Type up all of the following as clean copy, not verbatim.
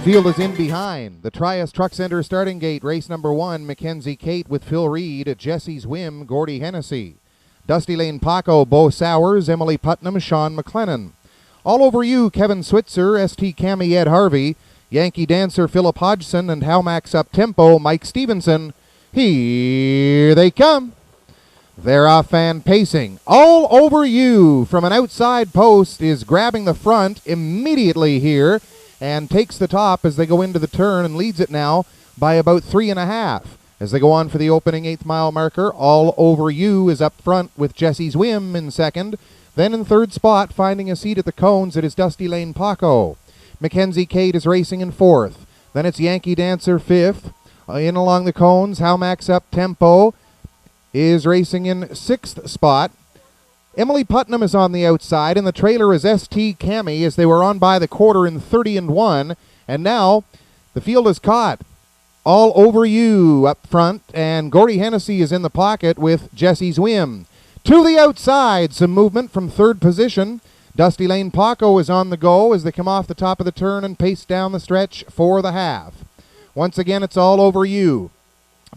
field is in behind. The Trias Truck Center starting gate, race number 1, Mackenzie Kate with Phil Reed, Jesse's Whim, Gordy Hennessy. Dusty Lane Paco, Bo Sowers, Emily Putnam, Sean McLennan. All Over You, Kevin Switzer, ST Cammy, Ed Harvey, Yankee Dancer, Philip Hodgson, and How Max Up Tempo, Mike Stevenson. Here they come. They're off and pacing. All Over You from an outside post is grabbing the front immediately here and takes the top as they go into the turn and leads it now by about 3.5. As they go on for the opening 8th mile marker, All Over You is up front with Jesse's Whim in second. Then in third spot, finding a seat at the cones, it is Dusty Lane Paco. Mackenzie Kate is racing in fourth. Then it's Yankee Dancer fifth. In along the cones, How Max Up Tempo is racing in sixth spot. Emily Putnam is on the outside, and the trailer is ST Cammy as they were on by the quarter in 30-1. And now the field is caught. All Over You up front, and Gordy Hennessy is in the pocket with Jesse's Whim. To the outside, some movement from third position. Dusty Lane Paco is on the go as they come off the top of the turn and pace down the stretch for the half. Once again, it's All Over You.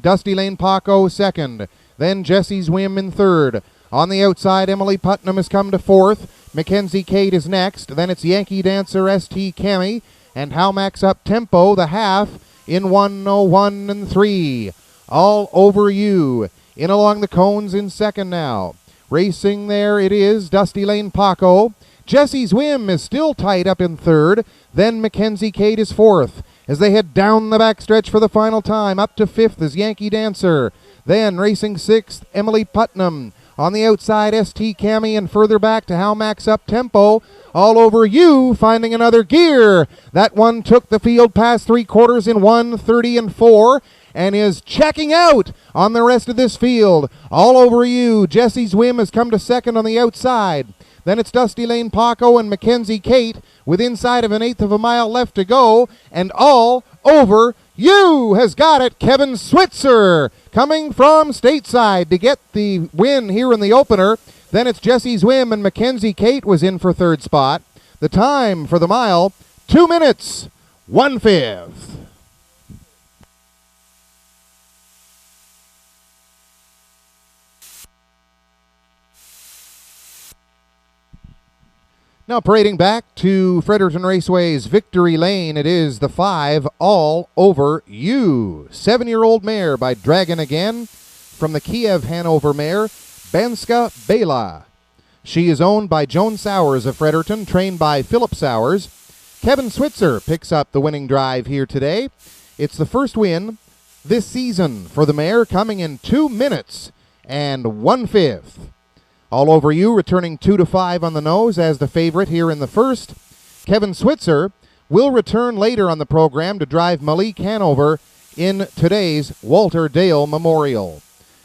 Dusty Lane Paco second, then Jesse's Whim in third. On the outside, Emily Putnam has come to fourth. Mackenzie Kate is next. Then it's Yankee Dancer, ST Cammy, and How Max Up Tempo, the half, in 1:01 and 3. All Over You. In along the cones in second now. Racing there it is Dusty Lane Paco. Jesse's Whim is still tight up in third. Then Mackenzie Kate is fourth. As they head down the backstretch for the final time, up to fifth is Yankee Dancer. Then racing sixth, Emily Putnam. On the outside, ST Cammy, and further back to How Max Up Tempo. All Over You finding another gear. That one took the field past 3/4 in 1:30-4. And is checking out on the rest of this field. All Over You. Jesse's Whim has come to second on the outside. Then it's Dusty Lane Paco and Mackenzie Kate with inside of 1/8 of a mile left to go. And All Over You has got it. Kevin Switzer coming from stateside to get the win here in the opener. Then it's Jesse's Whim, and Mackenzie Kate was in for third spot. The time for the mile, 2 minutes, 1/5. Now parading back to Fredericton Raceway's Victory Lane, it is the 5, All Over You. 7-year-old mare by Dragon Again from the Kiev Hanover mare, Banska Bela. She is owned by Joan Sowers of Fredericton, trained by Philip Sowers. Kevin Switzer picks up the winning drive here today. It's the first win this season for the mare, coming in 2 minutes and 1/5. All Over You returning 2-5 on the nose as the favorite here in the first. Kevin Switzer will return later on the program to drive Malik Hanover in today's Walter Dale Memorial.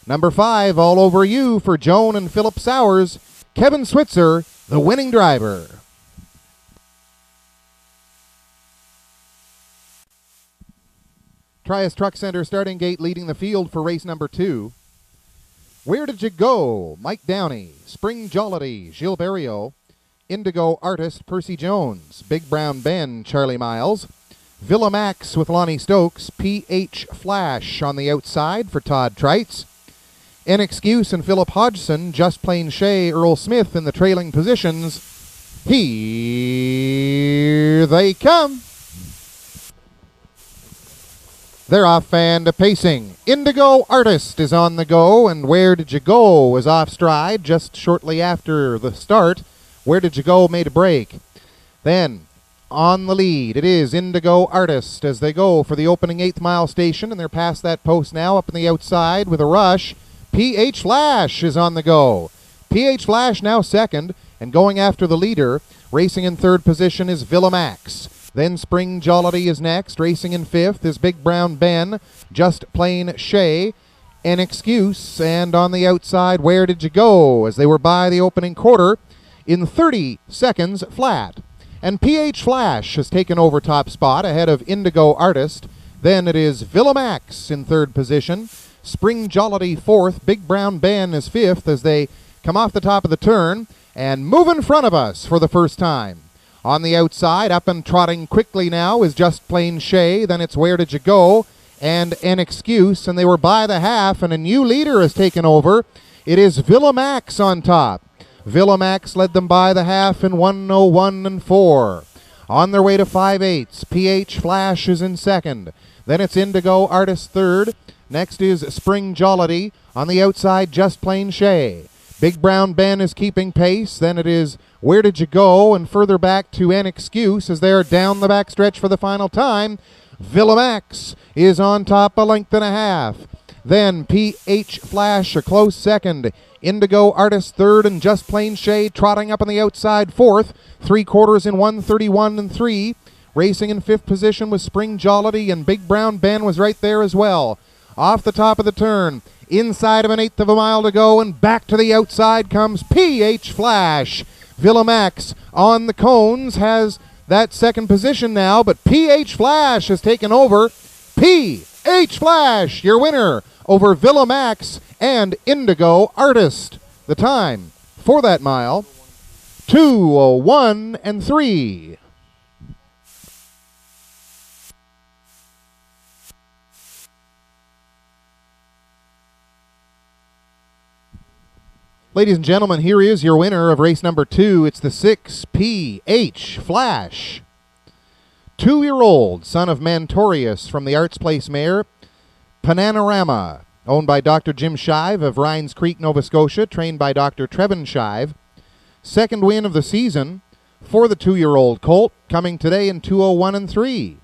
Number 5, All Over You for Joan and Philip Sowers. Kevin Switzer, the winning driver. Trias Truck Center starting gate leading the field for race number 2. Where Did You Go? Mike Downey. Spring Jollity, Gilles Barrio. Indigo Artist, Percy Jones. Big Brown Ben, Charlie Miles. Villa Max with Lonnie Stokes. PH Flash on the outside for Todd Trites. An Excuse and Philip Hodgson. Just Plain Shay, Earl Smith in the trailing positions. Here they come. They're off and pacing. Indigo Artist is on the go, and Where Did You Go was off stride just shortly after the start. Where Did You Go made a break. Then, on the lead, it is Indigo Artist as they go for the opening 8th mile station, and they're past that post now up on the outside with a rush. PH Flash is on the go. PH Flash now second, and going after the leader. Racing in third position is Villa Max. Then Spring Jollity is next. Racing in fifth is Big Brown Ben, Just Plain Shay, An Excuse, and on the outside, Where Did You Go? As they were by the opening quarter in 30 seconds flat. And PH Flash has taken over top spot ahead of Indigo Artist. Then it is Villa Max in third position. Spring Jollity fourth. Big Brown Ben is fifth as they come off the top of the turn and move in front of us for the first time. On the outside, up and trotting quickly now is Just Plain Shay. Then it's Where Did You Go and An Excuse, and they were by the half, and a new leader has taken over. It is Villa Max on top. Villa Max led them by the half in 1:01 and 4. On their way to 5/8, PH Flash is in second. Then it's Indigo Artist third. Next is Spring Jollity. On the outside, Just Plain Shay. Big Brown Ben is keeping pace. Then it is Where Did You Go? And further back to An Excuse as they're down the backstretch for the final time. Villa Max is on top, a length and a half. Then PH Flash a close second. Indigo Artist third, and Just Plain Shay trotting up on the outside fourth. 3/4 in 1:31 and 3. Racing in fifth position was Spring Jollity, and Big Brown Ben was right there as well. Off the top of the turn, inside of an eighth of a mile to go, and back to the outside comes PH Flash. Villa Max on the cones has that second position now, but PH Flash has taken over. PH Flash, your winner over Villa Max and Indigo Artist. The time for that mile, 2:01 and 3. Ladies and gentlemen, here is your winner of race number 2. It's the 6 PH Flash. 2-year-old son of Mantorius from the Arts Place mare, Panorama, owned by Dr. Jim Shive of Rhines Creek, Nova Scotia, trained by Dr. Trevin Shive. Second win of the season for the 2-year-old colt, coming today in 2:01 and 3.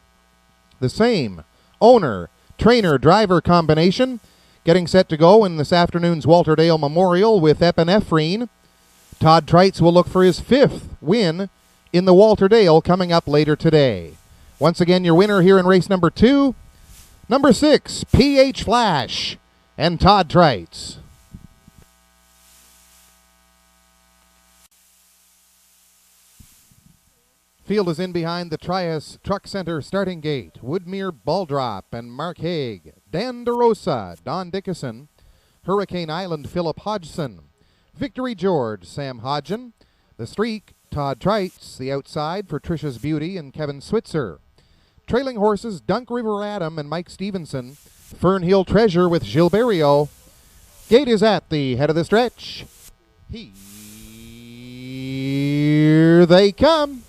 The same owner, trainer, driver combination, getting set to go in this afternoon's Walter Dale Memorial with epinephrine. Todd Trites will look for his 5th win in the Walter Dale coming up later today. Once again, your winner here in race number 2, number 6, PH Flash and Todd Trites. Field is in behind the Trias Truck Center starting gate. Woodmere Baldrop and Mark Haig. Dan DeRosa, Don Dickinson. Hurricane Island, Philip Hodgson. Victory George, Sam Hodgen. The Streak, Todd Trites. The outside for Trisha's Beauty and Kevin Switzer. Trailing horses, Dunk River Adam and Mike Stevenson. Fernhill Treasure with Gilberto. Gate is at the head of the stretch. Here they come.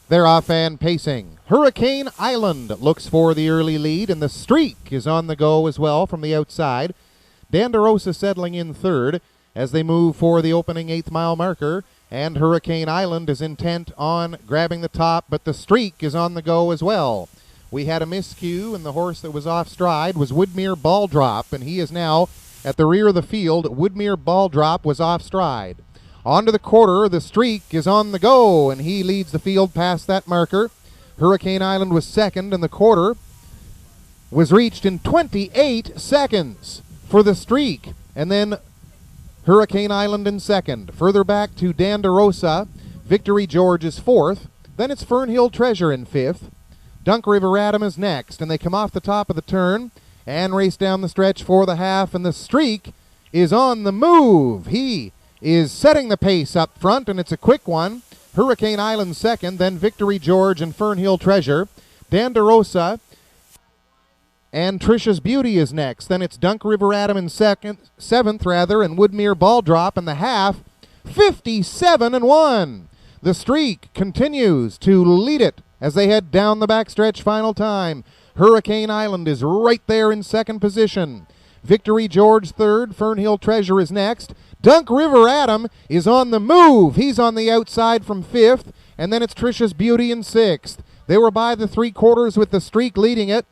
They're off and pacing. Hurricane Island looks for the early lead, and the Streak is on the go as well from the outside. Dan DeRosa settling in third as they move for the opening 8th mile marker, and Hurricane Island is intent on grabbing the top, but the Streak is on the go as well. We had a miscue, and the horse that was off stride was Woodmere Baldrop, and he is now at the rear of the field. Woodmere Baldrop was off stride. Onto the quarter, the Streak is on the go, and he leads the field past that marker. Hurricane Island was second, and the quarter was reached in 28 seconds for the Streak. And then Hurricane Island in second. Further back to Dan DeRosa, Victory George is fourth. Then it's Fernhill Treasure in fifth. Dunk River Adam is next, and they come off the top of the turn and race down the stretch for the half, and the Streak is on the move. He is setting the pace up front, and it's a quick one. Hurricane Island second, then Victory George and Fernhill Treasure. Dan DeRosa and Trisha's Beauty is next. Then it's Dunk River Adam in seventh, and Woodmere Baldrop in the half. 57-1. The Streak continues to lead it as they head down the backstretch final time. Hurricane Island is right there in second position. Victory George third, Fernhill Treasure is next. Dunk River Adam is on the move. He's on the outside from fifth, and then it's Trisha's Beauty in sixth. They were by the 3/4 with the Streak leading it.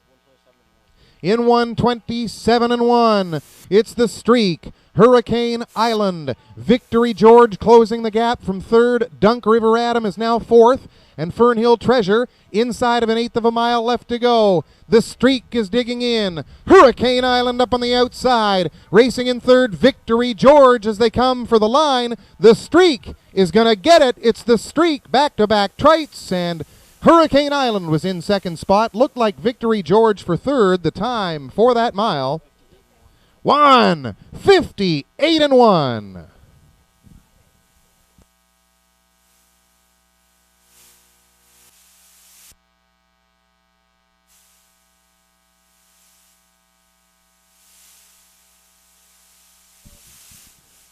In 1:27-1, it's the Streak, Hurricane Island, Victory George closing the gap from third. Dunk River Adam is now fourth, and Fernhill Treasure inside of an eighth of a mile left to go. The Streak is digging in. Hurricane Island up on the outside. Racing in third, Victory George as they come for the line. The Streak is going to get it. It's the Streak, back-to-back Trites, and Hurricane Island was in second spot. Looked like Victory George for third. The time for that mile, 1:58-1.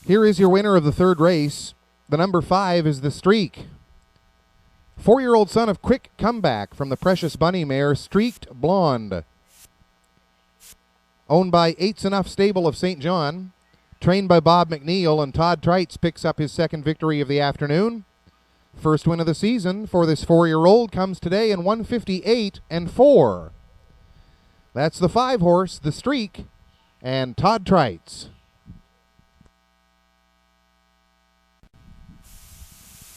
Here is your winner of the third race. The number 5 is The Streak. 4-year-old son of Quick Comeback from the Precious Bunny mare Streaked Blonde. Owned by Eights Enough Stable of St. John. Trained by Bob McNeil, and Todd Trites picks up his second victory of the afternoon. First win of the season for this 4-year-old comes today in 1:58.4. That's the 5-horse, The Streak, and Todd Trites.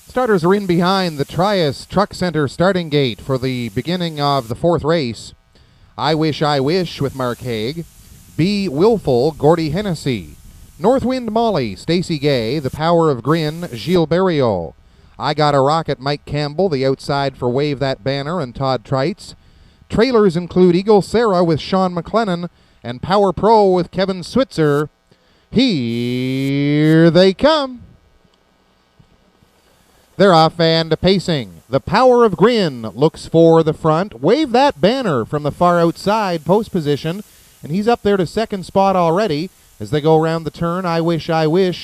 Starters are in behind the Trias Truck Center starting gate for the beginning of the 4th race. I Wish with Mark Haig. Be Willful, Gordy Hennessy. Northwind Molly, Stacy Gay. The Power of Grin, Gilles Berriot. I Got a Rocket, Mike Campbell. The outside for Wave That Banner and Todd Trites. Trailers include Eagle Sarah with Sean McLennan and Power Pro with Kevin Switzer. Here they come. They're off and pacing. The Power of Grin looks for the front. Wave That Banner from the far outside post position, and he's up there to second spot already. As they go around the turn, I Wish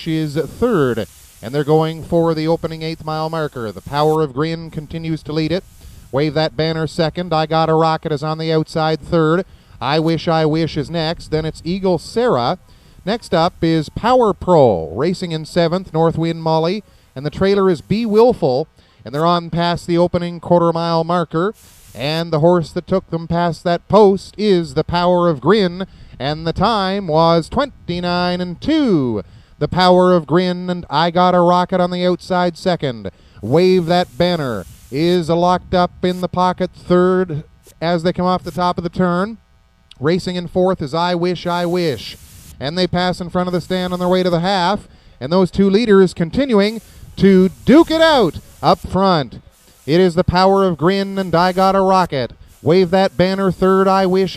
is third, and they're going for the opening 8th mile marker. The Power of Grin continues to lead it. Wave That Banner second. I Got a Rocket is on the outside third. I Wish is next. Then it's Eagle Sarah. Next up is Power Pro. Racing in 7th, Northwind Molly. And the trailer is Be Willful. And they're on past the opening quarter-mile marker. And the horse that took them past that post is the Power of Grin. And the time was 29:2. The Power of Grin and I Got a Rocket on the outside second. Wave That Banner is locked up in the pocket third as they come off the top of the turn. Racing in 4th is I Wish. And they pass in front of the stand on their way to the half. And those two leaders continuing to duke it out up front. It is the Power of Grin and I Got a Rocket. Wave That Banner third. I Wish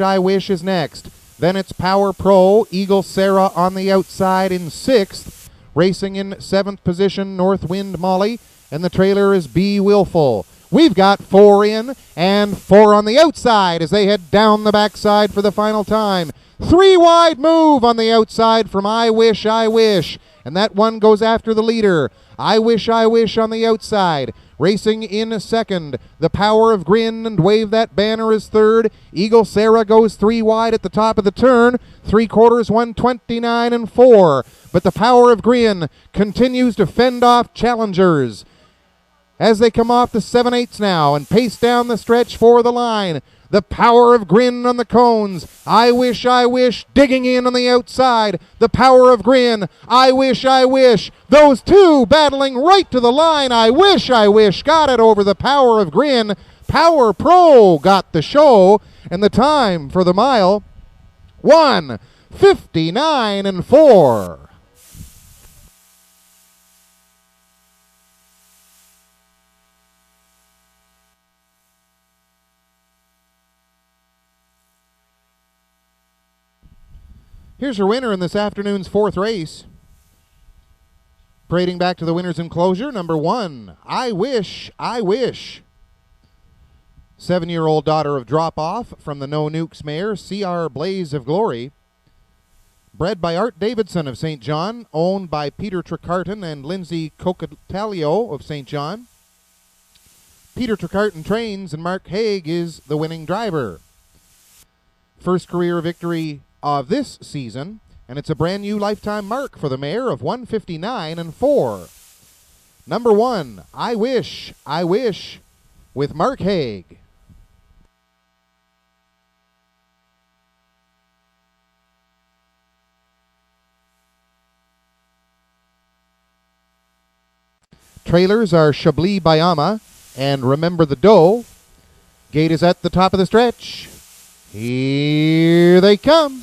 is next. Then it's Power Pro, Eagle Sarah on the outside in 6th. Racing in 7th position, Northwind Molly. And the trailer is Be Willful. We've got 4 in and 4 on the outside as they head down the backside for the final time. 3 wide move on the outside from I Wish. And that one goes after the leader. I Wish on the outside. Racing in 2nd, the Power of Grin and Wave That Banner is 3rd. Eagle Sarah goes 3 wide at the top of the turn. 3/4, 1:29.4. But the Power of Grin continues to fend off challengers as they come off the 7/8 now and pace down the stretch for the line. The Power of Grin on the cones. I Wish digging in on the outside. The Power of Grin. I Wish. Those two battling right to the line. I Wish got it over the Power of Grin. Power Pro got the show. And the time for the mile, 1:59.4. Here's your winner in this afternoon's 4th race. Parading back to the winner's enclosure, number 1, I Wish. 7-year-old daughter of Drop Off from the No Nukes mare, CR Blaze of Glory. Bred by Art Davidson of St. John, owned by Peter Tricarton and Lindsay Cocatalio of St. John. Peter Tricarton trains and Mark Haig is the winning driver. First career victory of this season, and it's a brand new lifetime mark for the mare of 1:59.4. Number 1, I Wish with Mark Haig. Trailers are Chablis Bayama and Remember the Doe. Gate is at the top of the stretch. Here they come.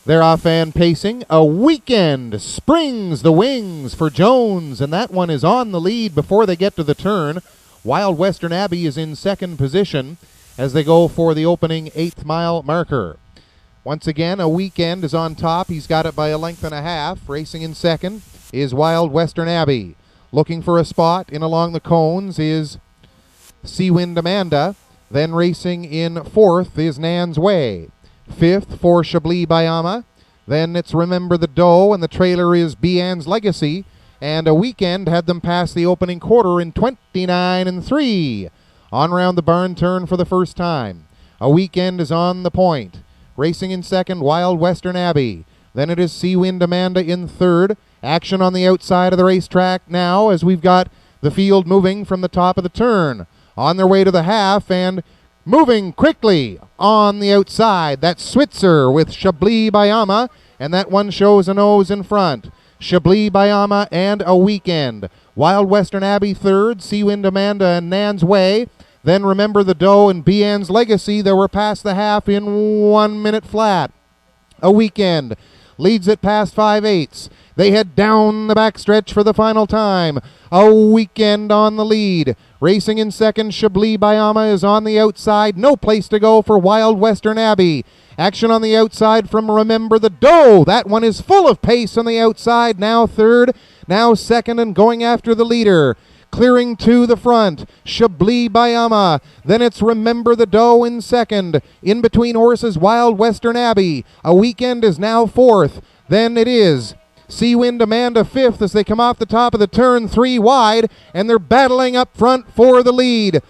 They're off and pacing. A Weekend springs the wings for Jones, and that one is on the lead before they get to the turn. Wild Western Abbey is in 2nd position as they go for the opening 8th mile marker. Once again, A Weekend is on top. He's got it by a length and a half. Racing in 2nd is Wild Western Abbey. Looking for a spot in along the cones is Seawind Amanda. Then racing in 4th is Nan's Way. 5th for Chablis Bayama. Then it's Remember the Doe, and the trailer is Bean's Legacy. And A Weekend had them pass the opening quarter in 29-3. On round the barn turn for the first time. A Weekend is on the point. Racing in second, Wild Western Abbey. Then it is Seawind Amanda in third. Action on the outside of the racetrack now as we've got the field moving from the top of the turn. On their way to the half and moving quickly on the outside. That's Switzer with Chablis Bayama, and that one shows a nose in front. Chablis Bayama and A Weekend. Wild Western Abbey third, Seawind Amanda and Nan's Way. Then Remember the Doe and Bean's Legacy. They were past the half in 1 minute flat. A Weekend leads it past 5/8. They head down the backstretch for the final time. A Weekend on the lead. Racing in second, Chablis Bayama is on the outside. No place to go for Wild Western Abbey. Action on the outside from Remember the Doe. That one is full of pace on the outside. Now third, now second, and going after the leader. Clearing to the front, Chablis Bayama. Then it's Remember the Doe in second. In between horses, Wild Western Abbey. A Weekend is now fourth. Then it is Seawind Amanda fifth as they come off the top of the turn, 3 wide, and they're battling up front for the lead.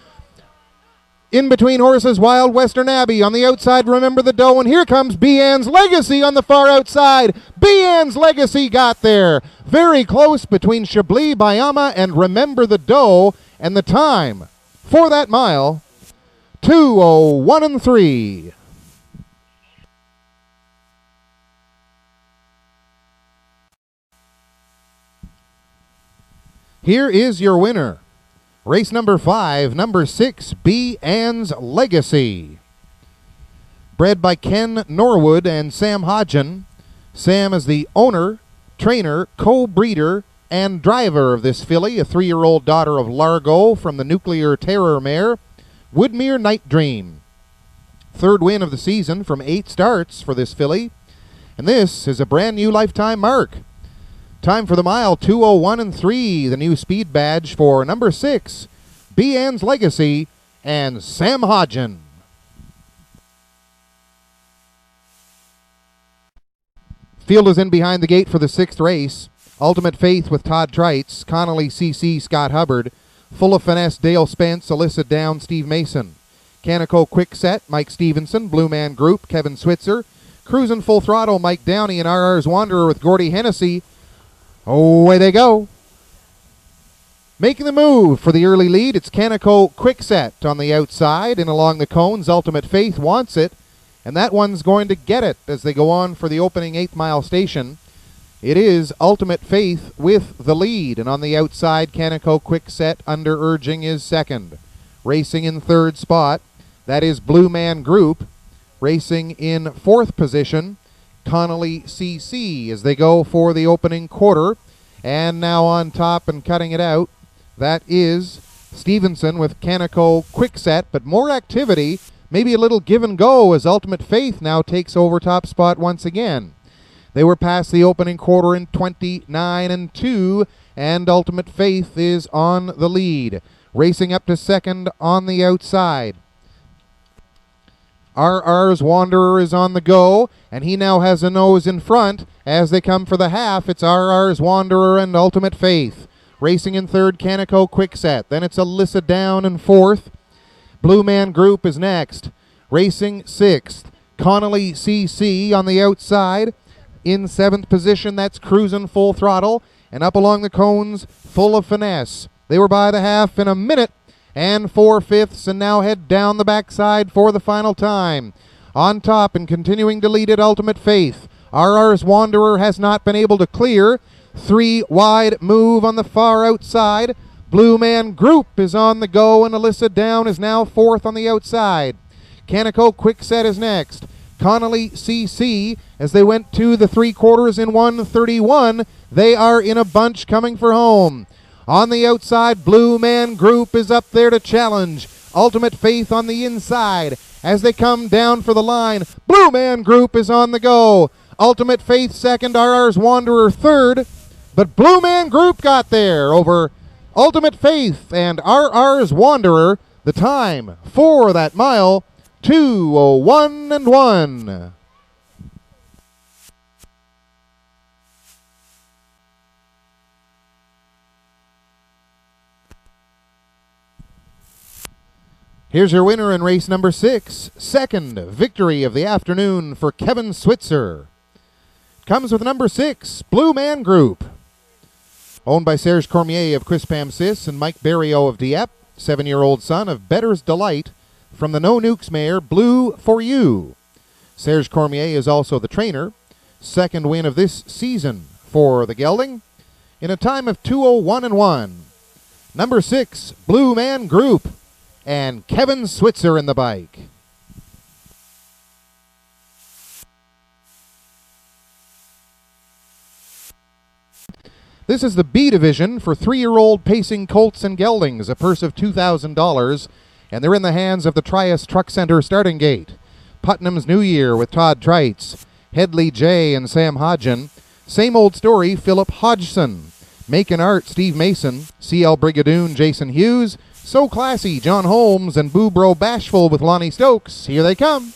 In between horses, Wild Western Abbey. On the outside, Remember the Doe, and here comes Bean's Legacy on the far outside. Bean's Legacy got there. Very close between Chablis Bayama and Remember the Doe, and the time for that mile, 2:01-3. Here is your winner. Race number 5, number 6, Bean's Legacy. Bred by Ken Norwood and Sam Hodgen. Sam is the owner, trainer, co-breeder, and driver of this filly, a 3-year-old daughter of Largo from the Nuclear Terror mare, Woodmere Night Dream. Third win of the season from 8 starts for this filly, and this is a brand new lifetime mark. Time for the mile, 2:01-3, the new speed badge for number 6, Bean's Legacy, and Sam Hodgen. Field is in behind the gate for the 6th race. Ultimate Faith with Todd Trites, Connolly CC, Scott Hubbard, Full of Finesse, Dale Spence, Alyssa Down, Steve Mason. Canico Quick Set, Mike Stevenson, Blue Man Group, Kevin Switzer, Cruisin' Full Throttle, Mike Downey, and RR's Wanderer with Gordy Hennessy. Away they go. Making the move for the early lead, it's Canico Quickset on the outside and along the cones. Ultimate Faith wants it, and that one's going to get it as they go on for the opening 8th mile station. It is Ultimate Faith with the lead, and on the outside, Canico Quickset under urging is second. Racing in 3rd spot, that is Blue Man Group. Racing in 4th position, Connolly CC as they go for the opening quarter. And now on top and cutting it out, that is Stevenson with Canico Quickset, but more activity, maybe a little give and go as Ultimate Faith now takes over top spot once again. They were past the opening quarter in 29-2, and Ultimate Faith is on the lead. Racing up to second on the outside. RR's Wanderer is on the go, and he now has a nose in front. As they come for the half, it's RR's Wanderer and Ultimate Faith. Racing in 3rd, Canico Quickset. Then it's Alyssa Down in 4th. Blue Man Group is next. Racing 6th, Connolly CC on the outside. In 7th position, that's Cruisin' Full Throttle. And up along the cones, Full of Finesse. They were by the half in a minute and 4/5, and now head down the backside for the final time. On top and continuing to lead it, Ultimate Faith. RR's Wanderer has not been able to clear. 3 wide move on the far outside. Blue Man Group is on the go, and Alyssa Down is now 4th on the outside. Canico Quickset is next. Connolly CC, as they went to the 3/4 in 1:31, they are in a bunch coming for home. On the outside, Blue Man Group is up there to challenge. Ultimate Faith on the inside. As they come down for the line, Blue Man Group is on the go. Ultimate Faith second, RR's Wanderer third. But Blue Man Group got there over Ultimate Faith and RR's Wanderer. The time for that mile, 2:01-1. Here's your winner in race number 6. Second victory of the afternoon for Kevin Switzer. Comes with number 6, Blue Man Group. Owned by Serge Cormier of Crispam Sis and Mike Barrio of Dieppe, 7-year-old son of Better's Delight from the No Nukes mare Blue For You. Serge Cormier is also the trainer. Second win of this season for the gelding in a time of 2:01.1. Number 6, Blue Man Group, and Kevin Switzer in the bike. This is the B division for 3-year-old pacing colts and geldings, a purse of $2,000, and they're in the hands of the Trias Truck Center starting gate. Putnam's New Year with Todd Treitz, Headley J and Sam Hodgen, Same Old Story Philip Hodgson, Makin' Art Steve Mason, CL Brigadoon Jason Hughes, So Classy John Holmes, and Boo Bro Bashful with Lonnie Stokes. Here they come.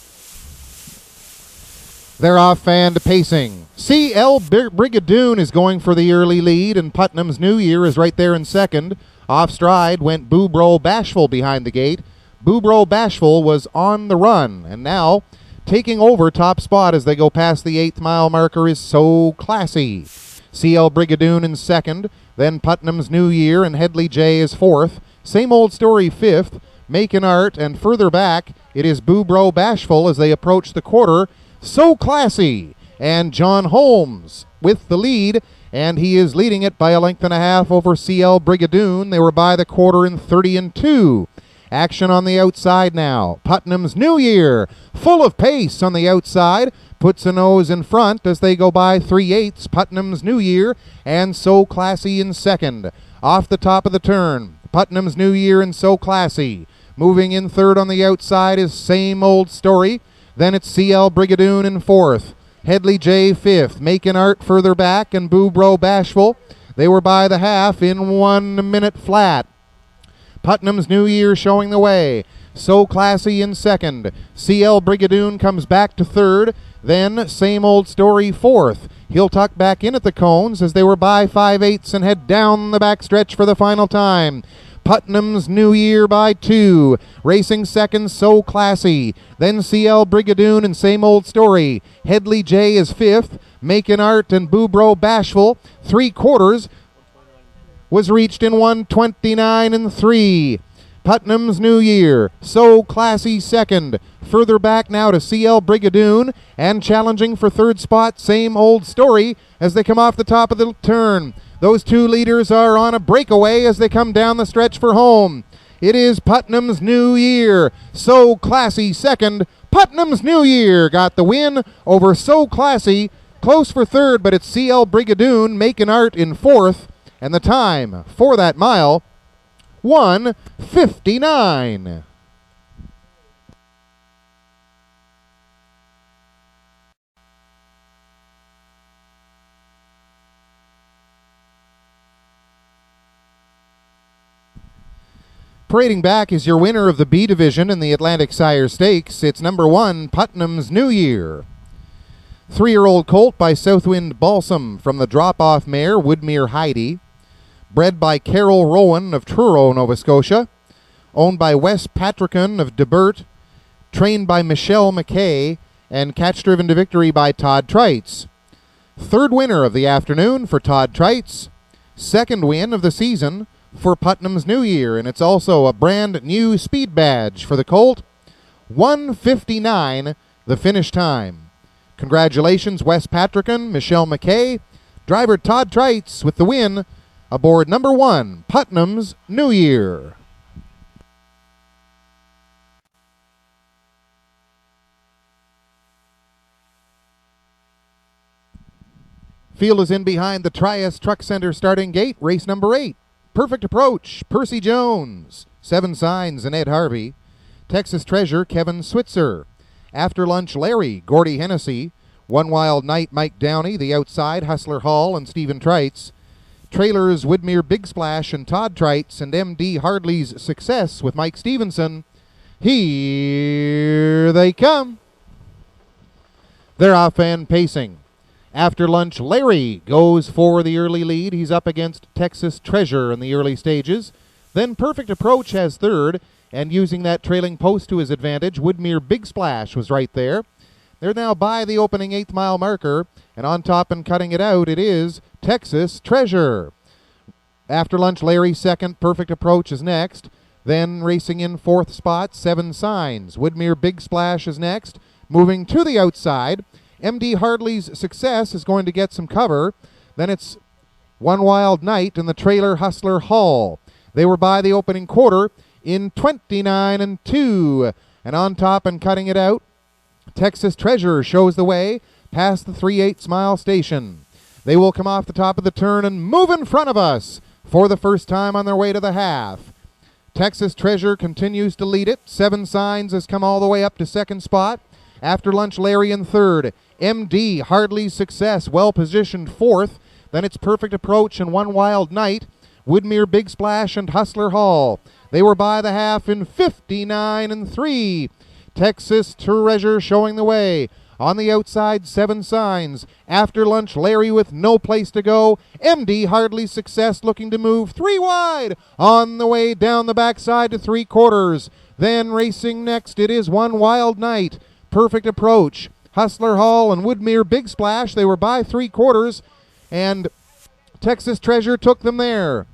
They're off and pacing. CL Brigadoon is going for the early lead, and Putnam's New Year is right there in second. Off stride went Boo Bro Bashful behind the gate. Boo Bro Bashful was on the run, and now taking over top spot as they go past the 8th mile marker is So Classy. CL Brigadoon in second, then Putnam's New Year and Headley J is fourth. Same Old Story fifth, Makin' Art, and further back it is Boo Bro Bashful as they approach the quarter. So Classy and John Holmes with the lead, and he is leading it by a length and a half over CL Brigadoon. They were by the quarter in 30-2. Action on the outside now. Putnam's New Year, full of pace on the outside, puts a nose in front as they go by 3/8. Putnam's New Year and So Classy in second. Off the top of the turn, Putnam's New Year and So Classy. Moving in third on the outside is Same Old Story. Then it's CL Brigadoon in fourth. Headley J fifth. Makin' Art further back, and Boo Bro Bashful. They were by the half in 1 minute flat. Putnam's New Year showing the way. So Classy in second. CL Brigadoon comes back to third. Then Same Old Story fourth. He'll tuck back in at the cones as they were by 5/8 and head down the backstretch for the final time. Putnam's New Year by 2. Racing second, So Classy. Then CL Brigadoon and Same Old Story. Headley J is fifth. Makin' Art and Boo Bro Bashful. 3/4 was reached in 1:29.3. Putnam's New Year, So Classy second. Further back now to CL Brigadoon, and challenging for third spot, Same Old Story as they come off the top of the turn. Those two leaders are on a breakaway as they come down the stretch for home. It is Putnam's New Year, So Classy second. Putnam's New Year got the win over So Classy. Close for third, but it's CL Brigadoon, Makin' Art in fourth. And the time for that mile, 1:59. Parading back is your winner of the B division in the Atlantic Sire Stakes. It's number 1, Putnam's New Year. 3-year-old colt by Southwind Balsam from the drop-off mare Woodmere Heidi. Bred by Carol Rowan of Truro, Nova Scotia. Owned by Wes Patricon of DeBert. Trained by Michelle McKay. And catch-driven to victory by Todd Treitz. Third winner of the afternoon for Todd Treitz. Second win of the season for Putnam's New Year, and it's also a brand new speed badge for the colt. 1:59 the finish time. Congratulations, Wes Patricon, Michelle McKay, driver Todd Treitz with the win aboard number 1, Putnam's New Year. Field is in behind the Trias Truck Center starting gate, race number 8. Perfect Approach, Percy Jones. 7 Signs and Ed Harvey. Texas Treasure, Kevin Switzer. After Lunch Larry, Gordy Hennessy. One Wild Night, Mike Downey. The Outside, Hustler Hall and Stephen Treitz. Trailers, Woodmere Big Splash and Todd Treitz, and M.D. Hardley's Success with Mike Stevenson. Here they come. They're off and pacing. After Lunch, Larry goes for the early lead. He's up against Texas Treasure in the early stages. Then Perfect Approach has third. and using that trailing post to his advantage. Woodmere Big Splash was right there. They're now by the opening 8th mile marker, and on top and cutting it out, it is Texas Treasure. After Lunch Larry second, Perfect Approach is next. Then racing in 4th spot, 7 Signs. Woodmere Big Splash is next. Moving to the outside, MD Hardley's Success is going to get some cover. Then it's One Wild Night and the Trailer Hustler Hall. They were by the opening quarter in 29 2. And on top and cutting it out, Texas Treasure shows the way past the 3/8 mile station. They will come off the top of the turn and move in front of us for the first time on their way to the half. Texas Treasure continues to lead it. 7 Signs has come all the way up to 2nd spot. After Lunch Larry in 3rd. MD Hardley's Success well positioned 4th. Then it's Perfect Approach and One Wild Night. Woodmere Big Splash and Hustler Hall. They were by the half in 59 3. Texas Treasure showing the way. On the outside, 7 Signs. After Lunch Larry with no place to go. MD Hardley's Success looking to move 3 wide. On the way down the backside to 3/4. Then racing next, it is One Wild Night. Perfect Approach. Hustler Hall and Woodmere Big Splash. They were by 3/4. And Texas Treasure took them there.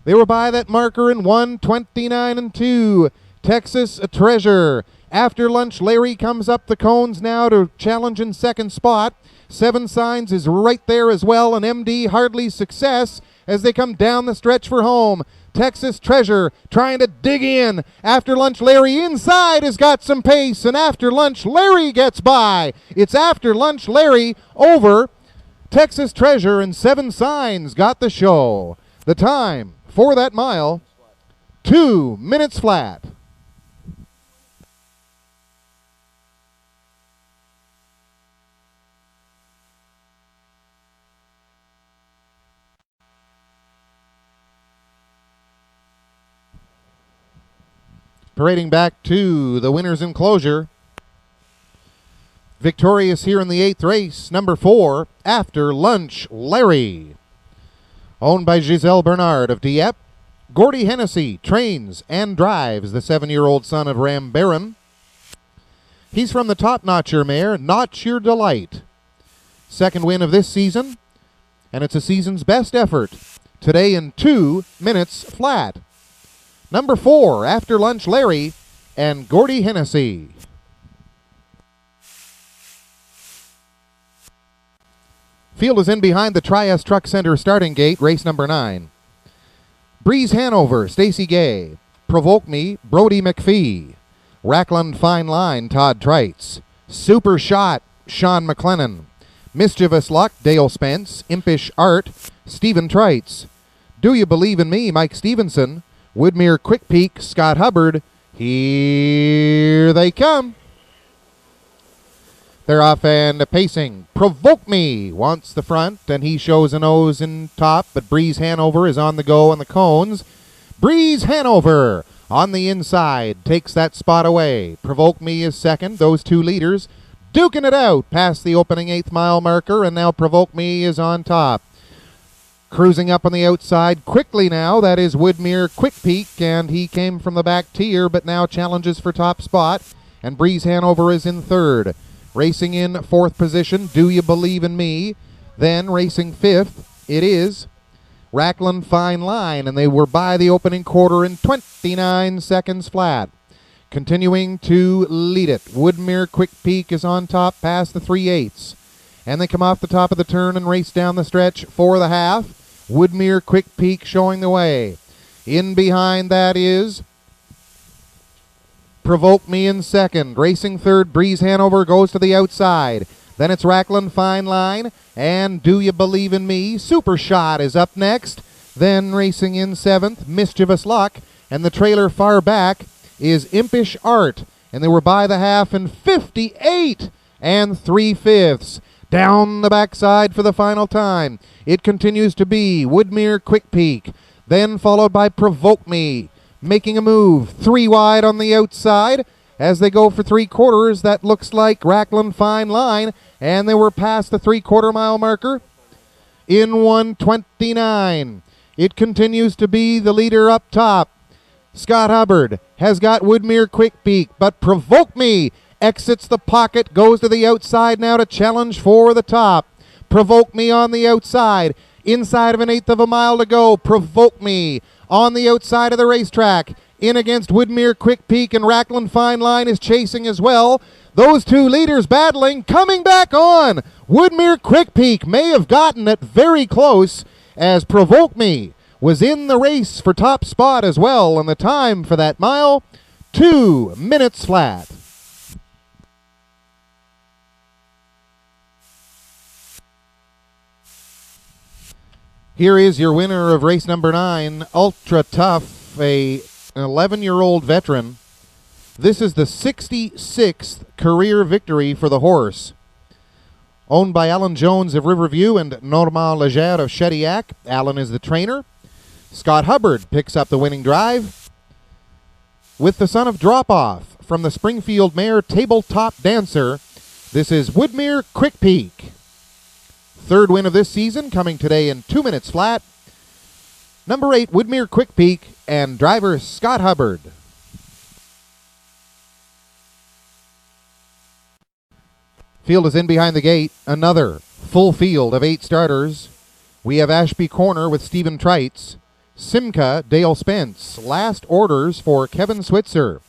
They were by that marker in 1:29 2. Texas Treasure. After Lunch Larry comes up the cones now to challenge in 2nd spot. 7 Signs is right there as well, and MD Hardley's Success as they come down the stretch for home. Texas Treasure trying to dig in. After Lunch Larry inside has got some pace, and After Lunch Larry gets by. It's After Lunch Larry over Texas Treasure, and 7 Signs got the show. The time for that mile, 2 minutes flat. Parading back to the winner's enclosure. Victorious here in the 8th race, number 4, After Lunch Larry. Owned by Giselle Bernard of Dieppe. Gordy Hennessy trains and drives the 7-year-old son of Ram Barron. He's from the top-notcher mare, Notch Your Delight. 2nd win of this season, and it's a season's best effort. Today in 2 minutes flat. Number 4, After Lunch Larry and Gordy Hennessy. Field is in behind the Tri-S Truck Center starting gate, race number 9. Breeze Hanover, Stacy Gay. Provoke Me, Brody McPhee. Rackland Fine Line, Todd Trites. Super Shot, Sean McLennan. Mischievous Luck, Dale Spence. Impish Art, Stephen Trites. Do You Believe in Me, Mike Stevenson. Woodmere Quick Peak, Scott Hubbard. Here they come. They're off and pacing. Provoke Me wants the front, and he shows a nose in top, but Breeze Hanover is on the go on the cones. Breeze Hanover on the inside takes that spot away. Provoke Me is second. Those 2 leaders duking it out past the opening 8th mile marker, and now Provoke Me is on top. Cruising up on the outside quickly now, that is Woodmere Quick Peak, and he came from the back tier, but now challenges for top spot, and Breeze Hanover is in 3rd. Racing in 4th position, Do You Believe in Me? Then racing 5th, it is Rackland Fine Line, and they were by the opening quarter in 29 seconds flat. Continuing to lead it, Woodmere Quick Peak is on top past the 3/8. And they come off the top of the turn and race down the stretch for the half. Woodmere Quick Peak showing the way. In behind that is Provoke Me in 2nd. Racing 3rd, Breeze Hanover goes to the outside. Then it's Rackland Fine Line and Do You Believe in Me? Super Shot is up next. Then racing in 7th, Mischievous Luck. And the trailer far back is Impish Art. And they were by the half in 58 3/5. Down the backside for the final time. It continues to be Woodmere Quick Peak, then followed by Provoke Me, making a move 3 wide on the outside. As they go for 3/4, that looks like Rackland Fine Line, and they were past the 3/4 mile marker in 1:29. It continues to be the leader up top. Scott Hubbard has got Woodmere Quick Peak, but Provoke Me exits the pocket, goes to the outside now to challenge for the top. Provoke Me on the outside, inside of an eighth of a mile to go. Provoke Me on the outside of the racetrack, in against Woodmere Quick Peak, and Rackland Fine Line is chasing as well. Those two leaders battling, coming back on. Woodmere Quick Peak may have gotten it very close, as Provoke Me was in the race for top spot as well, and the time for that mile, 2 minutes flat. Here is your winner of race number 9, Ultra Tough, an 11-year-old veteran. This is the 66th career victory for the horse. Owned by Alan Jones of Riverview and Normand Leger of Shediac. Alan is the trainer. Scott Hubbard picks up the winning drive with the son of Drop Off from the Springfield mare Tabletop Dancer. This is Woodmere Quick Peak. Third win of this season, coming today in 2 minutes flat. Number 8, Woodmere Quick Peak, and driver Scott Hubbard. Field is in behind the gate. Another full field of 8 starters. We have Ashby Corner with Stephen Trites. Simca, Dale Spence. Last orders for Kevin Switzer.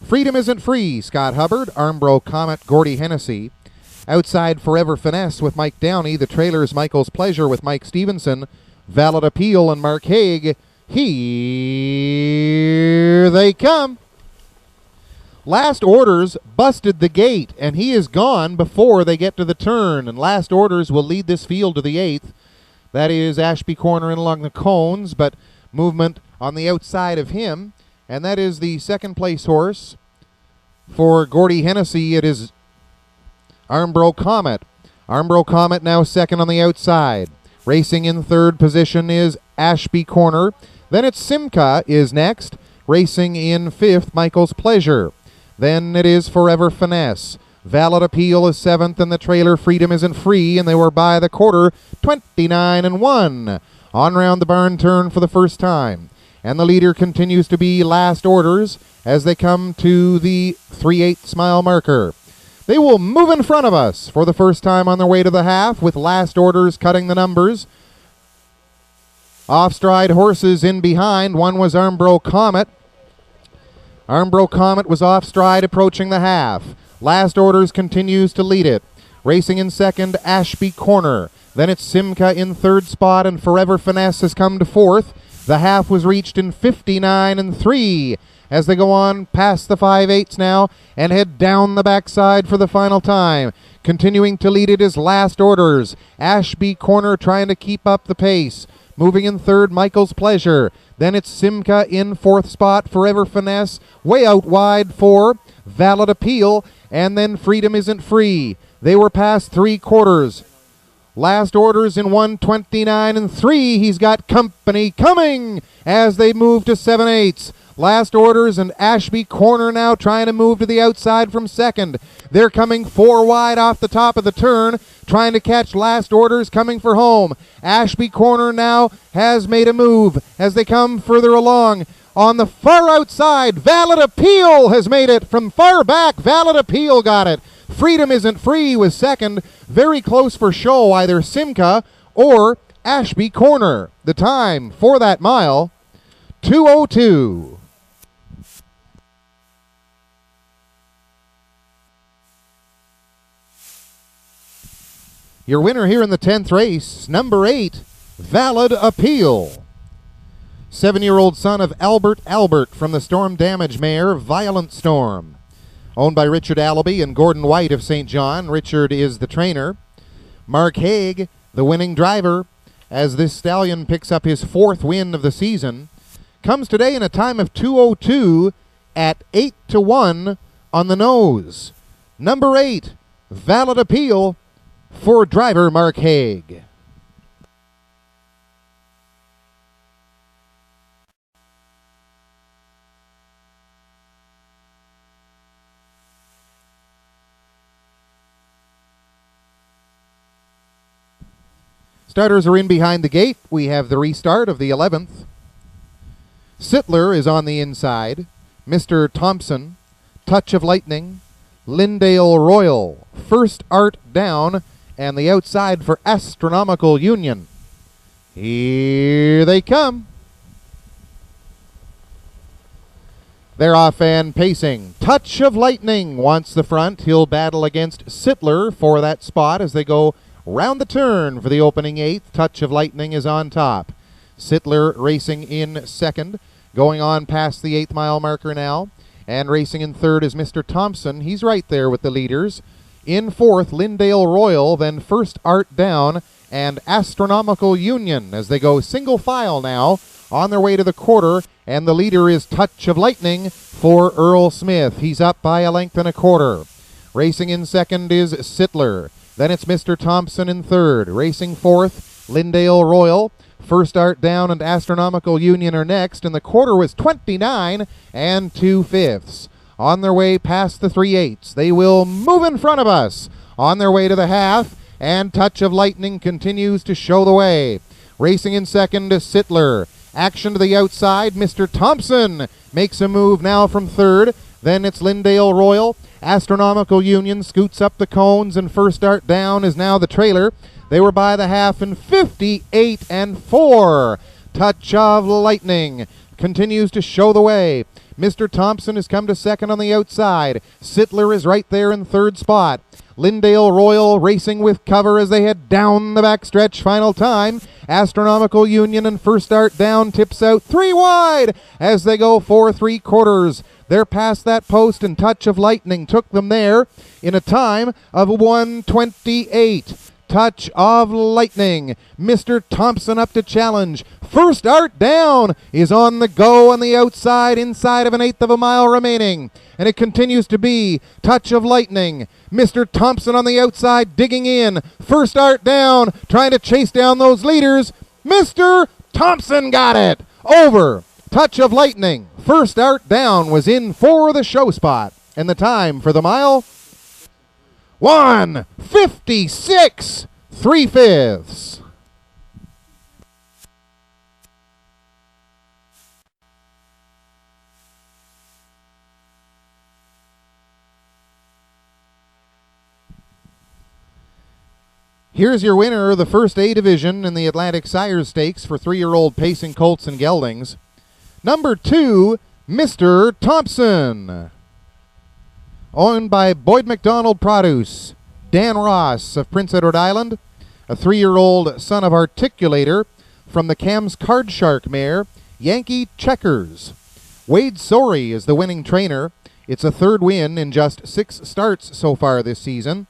Freedom Isn't Free, Scott Hubbard. Armbro Comet, Gordy Hennessy. Outside Forever Finesse with Mike Downey. The trailers Michael's Pleasure with Mike Stevenson. Valid Appeal and Mark Haig. Here they come. Last Orders busted the gate, and he is gone before they get to the turn. And Last Orders will lead this field to the 8th. That is Ashby Corner in along the cones, but movement on the outside of him. And that is the second place horse for Gordy Hennessy. It is Armbro Comet. Armbro Comet now second on the outside. Racing in third position is Ashby Corner. Then it's Simca is next. Racing in fifth, Michael's Pleasure. Then it is Forever Finesse. Valid Appeal is seventh, and the trailer Freedom Isn't Free, and they were by the quarter 29-1. On round the barn turn for the first time. And the leader continues to be Last Orders as they come to the 3/8 mile marker. They will move in front of us for the first time on their way to the half, with Last Orders cutting the numbers. Off-stride horses in behind. One was Armbro Comet. Armbro Comet was off-stride approaching the half. Last Orders continues to lead it. Racing in second, Ashby Corner. Then it's Simca in third spot, and Forever Finesse has come to fourth. The half was reached in 59-3 as they go on past the 5/8 now and head down the backside for the final time. Continuing to lead it is Last Orders. Ashby Corner trying to keep up the pace. Moving in third, Michael's Pleasure. Then it's Simca in fourth spot. Forever Finesse way out wide for Valid Appeal. And then Freedom Isn't Free. They were past 3/4. Last Orders in 1:29-3. He's got company coming as they move to 7/8. Last Orders and Ashby Corner now trying to move to the outside from second. They're coming 4 wide off the top of the turn, trying to catch Last Orders coming for home. Ashby Corner now has made a move as they come further along. On the far outside, Valid Appeal has made it from far back. Valid Appeal got it. Freedom Isn't Free was second. Very close for show, either Simca or Ashby Corner. The time for that mile, 2:02. Your winner here in the 10th race, number 8, Valid Appeal. 7-year-old son of Albert from the Storm Damage mare, Violent Storm. Owned by Richard Allaby and Gordon White of St. John. Richard is the trainer. Mark Haig, the winning driver, as this stallion picks up his 4th win of the season. Comes today in a time of 2:02 at 8-1 on the nose. Number 8, Valid Appeal for driver Mark Haig. Starters are in behind the gate. We have the restart of the 11th. Sittler is on the inside. Mr. Thompson, Touch of Lightning, Lindale Royal, First Art down, and the outside for Astronomical Union. Here they come. They're off and pacing. Touch of Lightning wants the front. He'll battle against Sittler for that spot as they go round the turn for the opening eighth. Touch of Lightning is on top. Sittler racing in second, going on past the 8th mile marker now. And racing in third is Mr. Thompson. He's right there with the leaders. In fourth, Lindale Royal, then First Art down, and Astronomical Union as they go single file now on their way to the quarter. And the leader is Touch of Lightning for Earl Smith. He's up by a length and a quarter. Racing in second is Sittler. Then it's Mr. Thompson in third. Racing fourth, Lindale Royal. First Art down and Astronomical Union are next, and the quarter was 29 and 2/5. On their way past the 3/8. They will move in front of us on their way to the half, and Touch of Lightning continues to show the way. Racing in second is Sittler. Action to the outside. Mr. Thompson makes a move now from third. Then it's Lindale Royal. Astronomical Union scoots up the cones, and First Art down is now the trailer. They were by the half in 58 and 4. Touch of Lightning continues to show the way. Mr. Thompson has come to second on the outside. Sittler is right there in third spot. Lindale Royal racing with cover as they head down the backstretch. Final time. Astronomical Union and First Art down tips out 3 wide as they go 4 3/4. They're past that post, and Touch of Lightning took them there in a time of 1:28. Touch of Lightning. Mr. Thompson up to challenge. First Art down is on the go on the outside, inside of an 1/8 of a mile remaining. And it continues to be Touch of Lightning. Mr. Thompson on the outside digging in. First Art down, trying to chase down those leaders. Mr. Thompson got it. Over. Touch of Lightning. First Art down was in for the show spot. And the time for the mile, 1:56 3/5. Here's your winner of the first A division in the Atlantic Sires Stakes for 3-year-old pacing colts and geldings. Number 2, Mr. Thompson. Owned by Boyd McDonald Produce, Dan Ross of Prince Edward Island, a 3-year-old son of Articulator from the Cam's Card Shark mare, Yankee Checkers. Wade Sorey is the winning trainer. It's a third win in just 6 starts so far this season,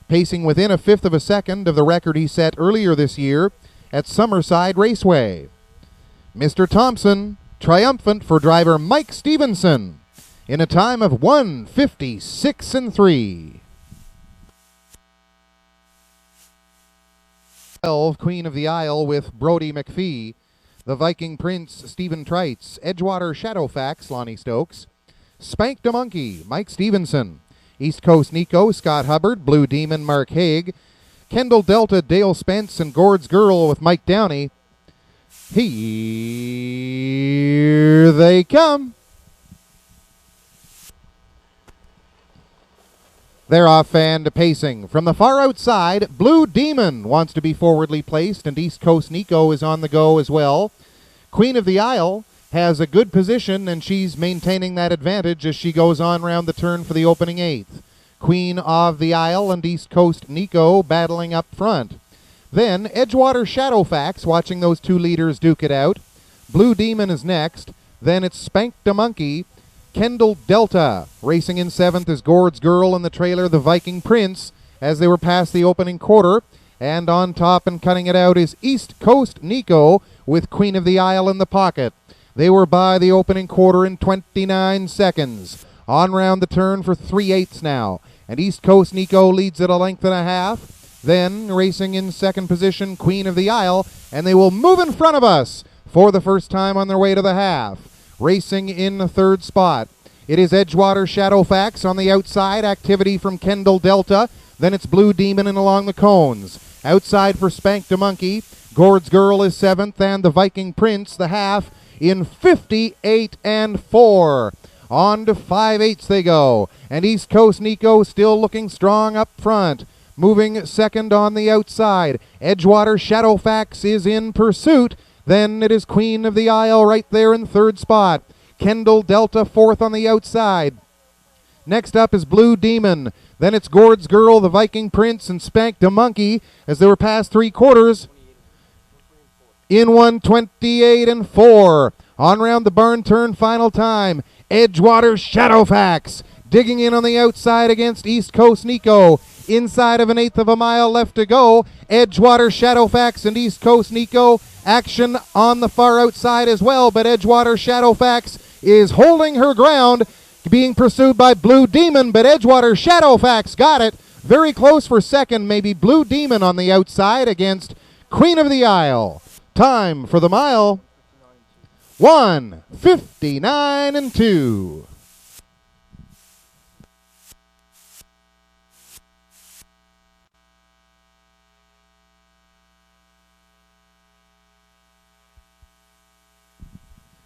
pacing within 1/5 of a second of the record he set earlier this year at Summerside Raceway. Mr. Thompson, triumphant for driver Mike Stevenson in a time of 1:56 and 3. 12, Queen of the Isle with Brody McPhee. The Viking Prince, Stephen Trites. Edgewater Shadowfax, Lonnie Stokes. Spanked a Monkey, Mike Stevenson. East Coast Nico, Scott Hubbard. Blue Demon, Mark Haig. Kendall Delta, Dale Spence, and Gord's Girl with Mike Downey. Here they come. They're off and pacing. From the far outside, Blue Demon wants to be forwardly placed, and East Coast Nico is on the go as well. Queen of the Isle has a good position, and she's maintaining that advantage as she goes on round the turn for the opening 8th. Queen of the Isle and East Coast Nico battling up front. Then Edgewater Shadowfax watching those 2 leaders duke it out. Blue Demon is next. Then it's Spanked a Monkey. Kendall Delta racing in 7th is Gord's Girl in the trailer, the Viking Prince, as they were past the opening quarter. And on top and cutting it out is East Coast Nico with Queen of the Isle in the pocket. They were by the opening quarter in 29 seconds. On round the turn for 3/8 now. And East Coast Nico leads at a length and a half. Then racing in second position, Queen of the Isle, and they will move in front of us for the first time on their way to the half. Racing in the third spot, it is Edgewater Shadowfax on the outside, activity from Kendall Delta. Then it's Blue Demon in along the cones. Outside for Spanked a Monkey, Gord's Girl is 7th, and the Viking Prince, the half, in 58 and 4. On to 5/8 they go, and East Coast Nico still looking strong up front. Moving second on the outside, Edgewater Shadowfax is in pursuit. Then it is Queen of the Isle right there in third spot. Kendall Delta fourth on the outside. Next up is Blue Demon. Then it's Gord's Girl, the Viking Prince, and Spank the Monkey as they were past three quarters in 128 and 4. On round the barn turn final time. Edgewater Shadowfax digging in on the outside against East Coast Nico. Inside of an eighth of a mile left to go. Edgewater Shadowfax and East Coast Nico. Action on the far outside as well, but Edgewater Shadowfax is holding her ground, being pursued by Blue Demon, but Edgewater Shadowfax got it. Very close for second, maybe Blue Demon on the outside against Queen of the Isle. Time for the mile, 1:59 and 2.